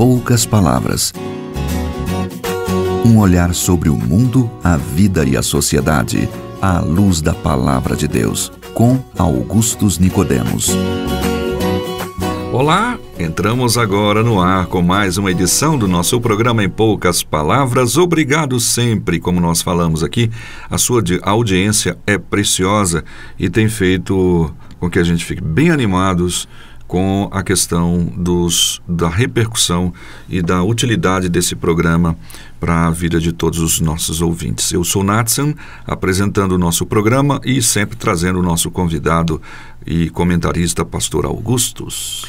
poucas palavras. Um olhar sobre o mundo, a vida e a sociedade, à luz da Palavra de Deus, com Augustus Nicodemos. Olá, entramos agora no ar com mais uma edição do nosso programa Em Poucas Palavras. Obrigado sempre, como nós falamos aqui, a sua audiência é preciosa e tem feito com que a gente fique bem animados com a questão da repercussão e da utilidade desse programa para a vida de todos os nossos ouvintes. Eu sou Natsan, apresentando o nosso programa e sempre trazendo o nosso convidado e comentarista, pastor Augustus.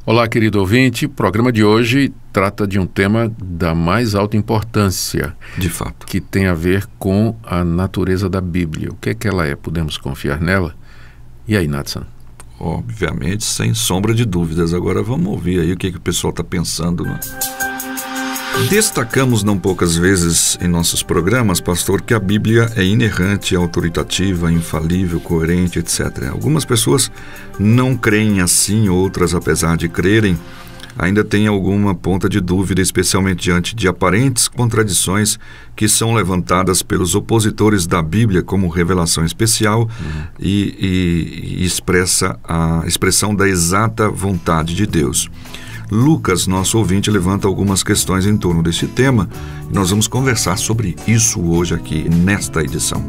Olá, querido ouvinte. O programa de hoje trata de um tema da mais alta importância. De fato. Que tem a ver com a natureza da Bíblia. O que é que ela é? Podemos confiar nela? E aí, Natsan? Obviamente, sem sombra de dúvidas. Agora vamos ouvir aí o que o pessoal está pensando, né? Destacamos não poucas vezes em nossos programas, pastor, que a Bíblia é inerrante, autoritativa, infalível, coerente, etc. Algumas pessoas não creem assim, outras, apesar de crerem, ainda têm alguma ponta de dúvida, especialmente diante de aparentes contradições que são levantadas pelos opositores da Bíblia como revelação especial e expressa a expressão da exata vontade de Deus. Lucas, nosso ouvinte, levanta algumas questões em torno desse tema e nós vamos conversar sobre isso hoje aqui nesta edição.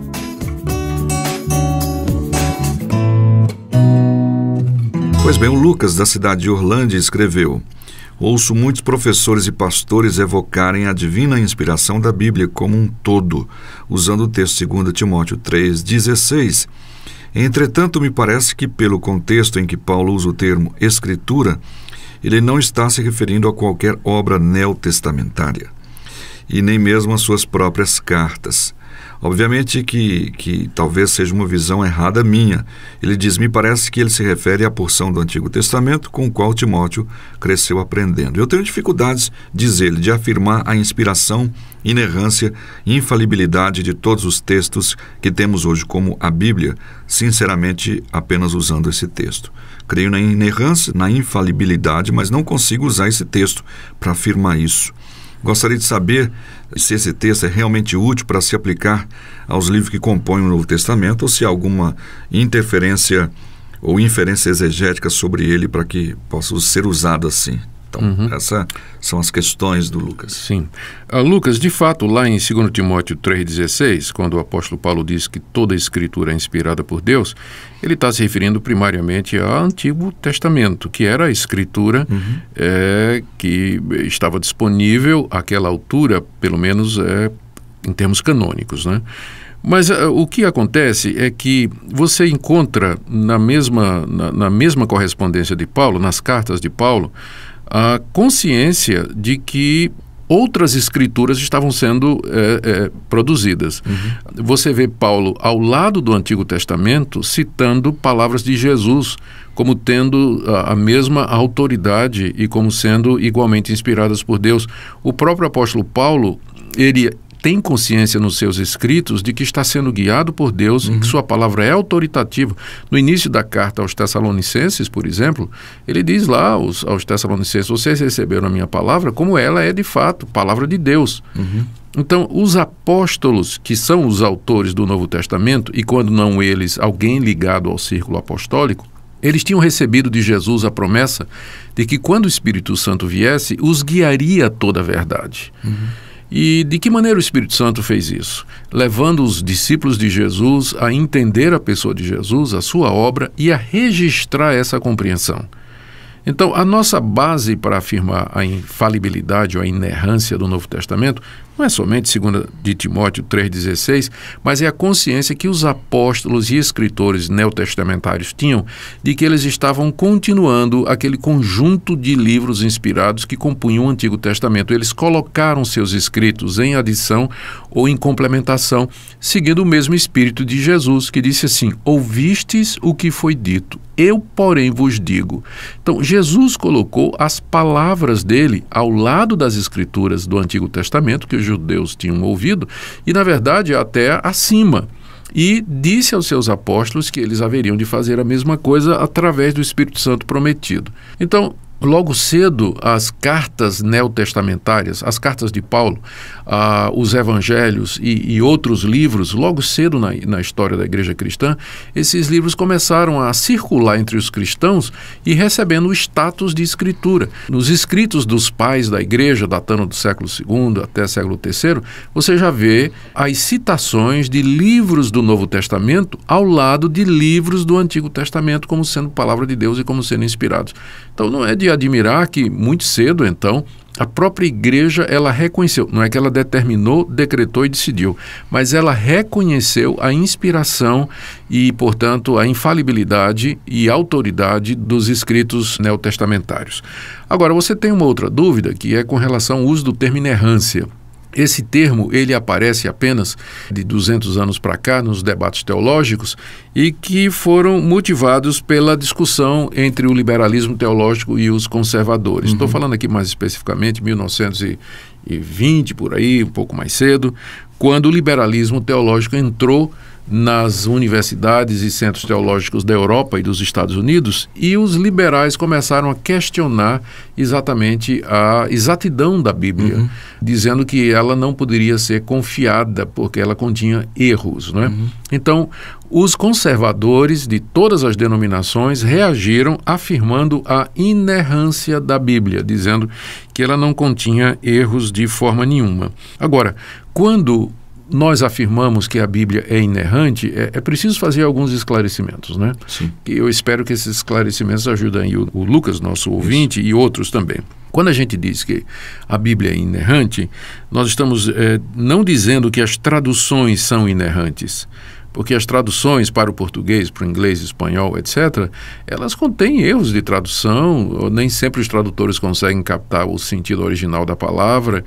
Pois bem, o Lucas, da cidade de Orlândia, escreveu: ouço muitos professores e pastores evocarem a divina inspiração da Bíblia como um todo, usando o texto 2 Timóteo 3,16. Entretanto, me parece que, pelo contexto em que Paulo usa o termo Escritura, ele não está se referindo a qualquer obra neotestamentária, e nem mesmo às suas próprias cartas. Obviamente que talvez seja uma visão errada minha. Ele diz, me parece que ele se refere à porção do Antigo Testamento com o qual Timóteo cresceu aprendendo. Eu tenho dificuldades, diz ele, de afirmar a inspiração, inerrância e infalibilidade de todos os textos que temos hoje, como a Bíblia, sinceramente apenas usando esse texto. Creio na inerrância, na infalibilidade, mas não consigo usar esse texto para afirmar isso. Gostaria de saber se esse texto é realmente útil para se aplicar aos livros que compõem o Novo Testamento ou se há alguma interferência ou inferência exegética sobre ele para que possa ser usado assim. Então, essas são as questões do Lucas. Sim. Lucas, de fato, lá em 2 Timóteo 3,16, quando o apóstolo Paulo diz que toda a Escritura é inspirada por Deus, ele está se referindo primariamente ao Antigo Testamento, que era a Escritura que estava disponível àquela altura, pelo menos em termos canônicos, né? Mas o que acontece é que você encontra na mesma correspondência de Paulo, nas cartas de Paulo, a consciência de que outras escrituras estavam sendo produzidas. Você vê Paulo ao lado do Antigo Testamento citando palavras de Jesus como tendo a mesma autoridade e como sendo igualmente inspiradas por Deus. O próprio apóstolo Paulo, ele tem consciência nos seus escritos de que está sendo guiado por Deus e que sua palavra é autoritativa. No início da carta aos Tessalonicenses, por exemplo, ele diz lá aos Tessalonicenses, vocês receberam a minha palavra como ela é de fato, palavra de Deus. Então, os apóstolos, que são os autores do Novo Testamento, e quando não eles, alguém ligado ao círculo apostólico, eles tinham recebido de Jesus a promessa de que quando o Espírito Santo viesse, os guiaria a toda a verdade. E de que maneira o Espírito Santo fez isso? Levando os discípulos de Jesus a entender a pessoa de Jesus, a sua obra e a registrar essa compreensão. Então, a nossa base para afirmar a infalibilidade ou a inerrância do Novo Testamento não é somente 2 de Timóteo 3,16, mas é a consciência que os apóstolos e escritores neotestamentários tinham de que eles estavam continuando aquele conjunto de livros inspirados que compunham o Antigo Testamento. Eles colocaram seus escritos em adição ou em complementação, seguindo o mesmo espírito de Jesus, que disse assim, ouvistes o que foi dito, eu, porém, vos digo. Então, Jesus colocou as palavras dele ao lado das escrituras do Antigo Testamento, que os judeus tinham ouvido, e, na verdade, até acima. E disse aos seus apóstolos que eles haveriam de fazer a mesma coisa através do Espírito Santo prometido. Então, logo cedo, as cartas neotestamentárias, as cartas de Paulo, os evangelhos e outros livros, logo cedo na história da igreja cristã, esses livros começaram a circular entre os cristãos e recebendo o status de escritura. Nos escritos dos pais da igreja, datando do século II até século III, você já vê as citações de livros do Novo Testamento ao lado de livros do Antigo Testamento como sendo palavra de Deus e como sendo inspirados. Então não é de admirar que muito cedo, então, a própria igreja, ela reconheceu, não é que ela determinou, decretou e decidiu, mas ela reconheceu a inspiração e, portanto, a infalibilidade e autoridade dos escritos neotestamentários. Agora, você tem uma outra dúvida, que é com relação ao uso do termo inerrância. Esse termo, ele aparece apenas de 200 anos para cá nos debates teológicos e que foram motivados pela discussão entre o liberalismo teológico e os conservadores. Estou falando aqui mais especificamente 1920, por aí, um pouco mais cedo, quando o liberalismo teológico entrou nas universidades e centros teológicos da Europa e dos Estados Unidos, e os liberais começaram a questionar exatamente a exatidão da Bíblia, dizendo que ela não poderia ser confiada porque ela continha erros, né? Então, os conservadores de todas as denominações reagiram afirmando a inerrância da Bíblia, dizendo que ela não continha erros de forma nenhuma. Agora, quando nós afirmamos que a Bíblia é inerrante, é preciso fazer alguns esclarecimentos, né? Sim. E eu espero que esses esclarecimentos ajudem o Lucas, nosso ouvinte, e outros também. Quando a gente diz que a Bíblia é inerrante, nós estamos não dizendo que as traduções são inerrantes, porque as traduções para o português, para o inglês, espanhol, etc., elas contêm erros de tradução, nem sempre os tradutores conseguem captar o sentido original da palavra.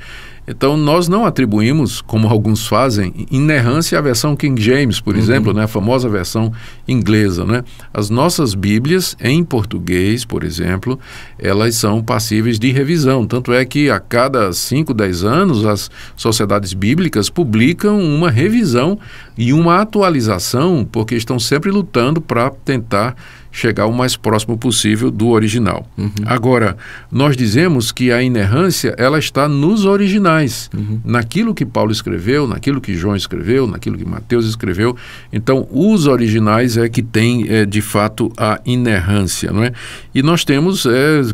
Então, nós não atribuímos, como alguns fazem, inerrância à versão King James, por exemplo, né, a famosa versão inglesa, né? As nossas Bíblias, em português, por exemplo, elas são passíveis de revisão. Tanto é que a cada 5, 10 anos, as sociedades bíblicas publicam uma revisão e uma atualização, porque estão sempre lutando para tentar chegar o mais próximo possível do original. Agora, nós dizemos que a inerrância, ela está nos originais, naquilo que Paulo escreveu, naquilo que João escreveu, naquilo que Mateus escreveu. Então, os originais é que tem, de fato, a inerrância, não é? E nós temos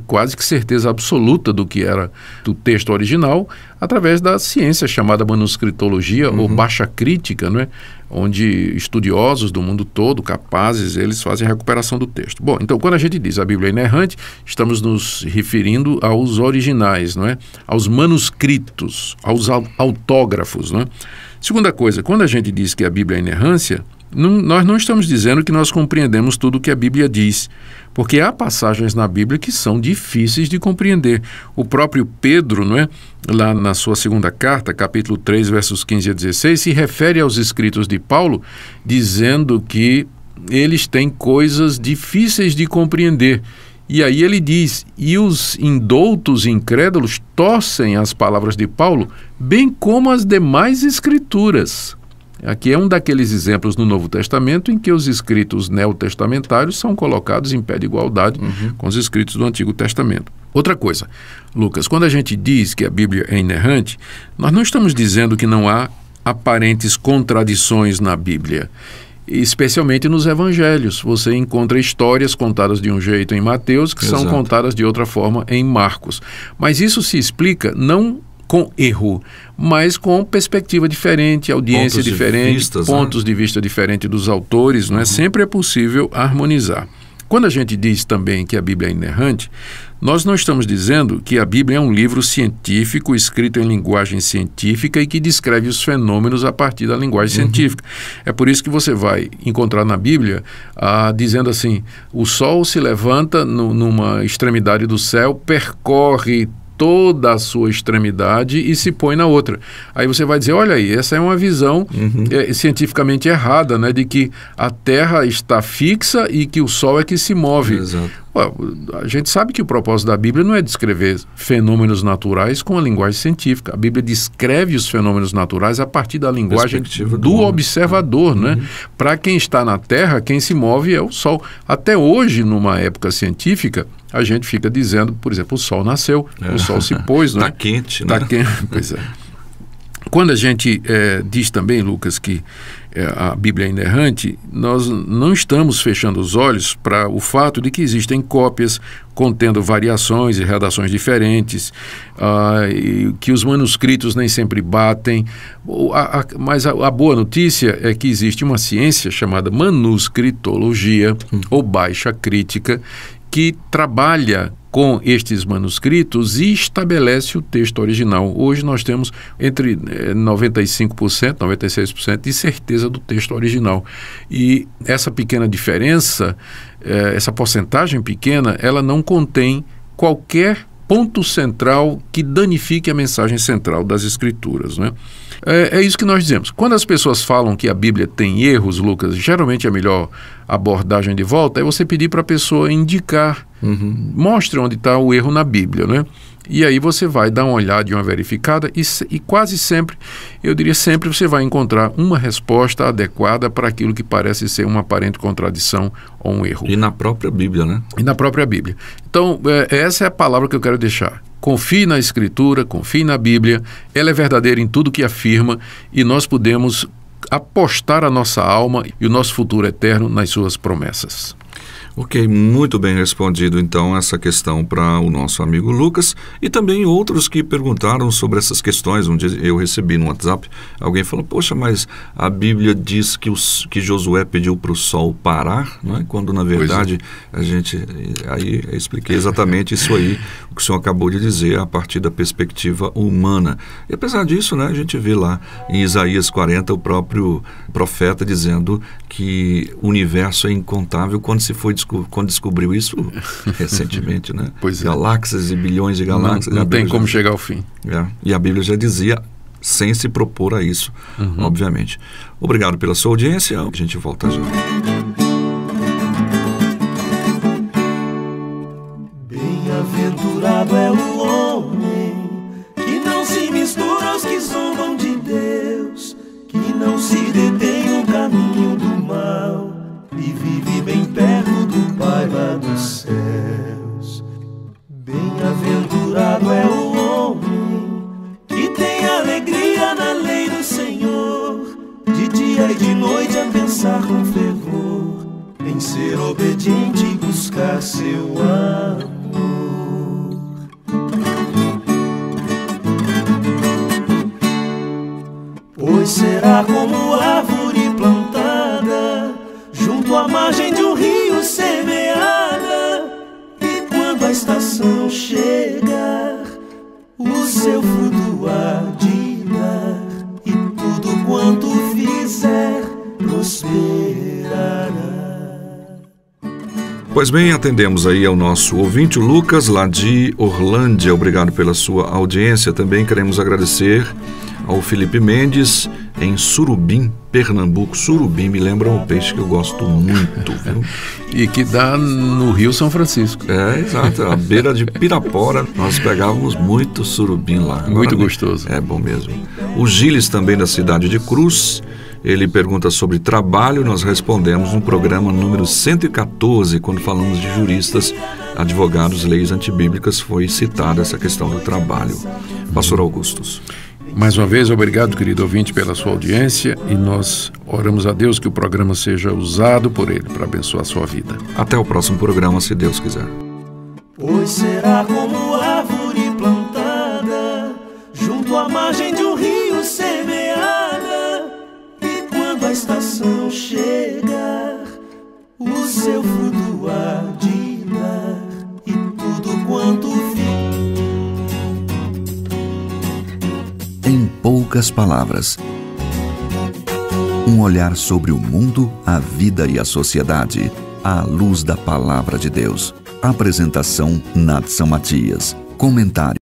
quase que certeza absoluta do que era do texto original, através da ciência chamada manuscritologia ou baixa crítica, não é? Onde estudiosos do mundo todo, capazes, eles fazem a recuperação do texto. Bom, então quando a gente diz a Bíblia é inerrante, estamos nos referindo aos originais, não é? Aos manuscritos, aos autógrafos, não é? Segunda coisa, quando a gente diz que a Bíblia é inerrância, nós não estamos dizendo que nós compreendemos tudo o que a Bíblia diz, porque há passagens na Bíblia que são difíceis de compreender. O próprio Pedro, não é? Lá na sua segunda carta, capítulo 3, versos 15 a 16, se refere aos escritos de Paulo, dizendo que eles têm coisas difíceis de compreender. E aí ele diz, e os indoutos incrédulos torcem as palavras de Paulo, bem como as demais escrituras. Aqui é um daqueles exemplos no Novo Testamento em que os escritos neotestamentários são colocados em pé de igualdade com os escritos do Antigo Testamento. Outra coisa, Lucas, quando a gente diz que a Bíblia é inerrante, nós não estamos dizendo que não há aparentes contradições na Bíblia. Especialmente nos evangelhos. Você encontra histórias contadas de um jeito em Mateus que são contadas de outra forma em Marcos. Mas isso se explica não com erro, mas com perspectiva diferente, audiência diferente, pontos de vista diferentes dos autores, não é? Sempre é possível harmonizar. Quando a gente diz também que a Bíblia é inerrante, nós não estamos dizendo que a Bíblia é um livro científico escrito em linguagem científica e que descreve os fenômenos a partir da linguagem científica. É por isso que você vai encontrar na Bíblia dizendo assim, o sol se levanta numa extremidade do céu, percorre toda a sua extremidade e se põe na outra. Aí você vai dizer, olha aí, essa é uma visão cientificamente errada, né, de que a Terra está fixa e que o Sol é que se move. A gente sabe que o propósito da Bíblia não é descrever fenômenos naturais com a linguagem científica. A Bíblia descreve os fenômenos naturais a partir da linguagem do observador, né? Para quem está na Terra, quem se move é o Sol. Até hoje, numa época científica, a gente fica dizendo, por exemplo, o Sol nasceu, o Sol se pôs, né? Está quente, né? Está quente, pois é. Quando a gente diz também, Lucas, que a Bíblia é inerrante, nós não estamos fechando os olhos para o fato de que existem cópias contendo variações e redações diferentes, e que os manuscritos nem sempre batem. Mas a boa notícia é que existe uma ciência chamada manuscritologia, ou baixa crítica, que trabalha com estes manuscritos e estabelece o texto original. Hoje nós temos entre 95%, 96% de certeza do texto original. E essa pequena diferença, essa porcentagem pequena, ela não contém qualquer ponto central que danifique a mensagem central das Escrituras, né? É isso que nós dizemos. Quando as pessoas falam que a Bíblia tem erros, Lucas, geralmente a melhor abordagem de volta é você pedir para a pessoa indicar, mostre onde está o erro na Bíblia, né? E aí você vai dar uma olhada e uma verificada e quase sempre, eu diria sempre, você vai encontrar uma resposta adequada para aquilo que parece ser uma aparente contradição ou um erro. E na própria Bíblia, né? E na própria Bíblia. Então, essa é a palavra que eu quero deixar. Confie na Escritura, confie na Bíblia, ela é verdadeira em tudo que afirma e nós podemos apostar a nossa alma e o nosso futuro eterno nas suas promessas. Ok, muito bem respondido então essa questão para o nosso amigo Lucas e também outros que perguntaram sobre essas questões. Um dia eu recebi no WhatsApp, alguém falou, poxa, mas a Bíblia diz que Josué pediu para o sol parar, não é? Quando na verdade aí eu expliquei exatamente isso aí, o que o senhor acabou de dizer a partir da perspectiva humana. E apesar disso, né, a gente vê lá em Isaías 40 o próprio profeta dizendo que o universo é incontável quando descobriu isso recentemente, né? Pois é. Galáxias e bilhões de galáxias. Não tem como chegar ao fim. E a Bíblia já dizia, sem se propor a isso, obviamente. Obrigado pela sua audiência. A gente volta já. Bem-aventurado é o homem que não se mistura aos que zombam de Deus, que não se detém no caminho do mal e vive bem perto do Pai lá dos céus. Bem-aventurado é o homem que tem alegria na lei do Senhor, de dia e de noite a pensar com fervor, em ser obediente e buscar seu amor. Pois será como árvore plantada junto à margem de um rio semeada, e quando a estação chegar, o seu fruto há de dar, e tudo quanto fizer prosperará. Pois bem, atendemos aí ao nosso ouvinte, o Lucas, lá de Orlândia. Obrigado pela sua audiência. Também queremos agradecer ao Felipe Mendes, em Surubim, Pernambuco. Surubim me lembra um peixe que eu gosto muito, viu? E que dá no Rio São Francisco. Exato. À beira de Pirapora, nós pegávamos muito surubim lá. Agora, muito gostoso. É bom mesmo. O Giles, também da cidade de Cruz, ele pergunta sobre trabalho. Nós respondemos no programa número 114, quando falamos de juristas, advogados, leis antibíblicas, foi citada essa questão do trabalho. Pastor Augustus. Mais uma vez, obrigado, querido ouvinte, pela sua audiência, e nós oramos a Deus que o programa seja usado por Ele para abençoar a sua vida. Até o próximo programa, se Deus quiser. Pois será como árvore plantada junto à margem de um rio semeada, e quando a estação chegar, o seu fruto há de dar, e tudo quanto fica. Em poucas palavras, um olhar sobre o mundo, a vida e a sociedade, à luz da Palavra de Deus. Apresentação, Nadson Matias. Comentário.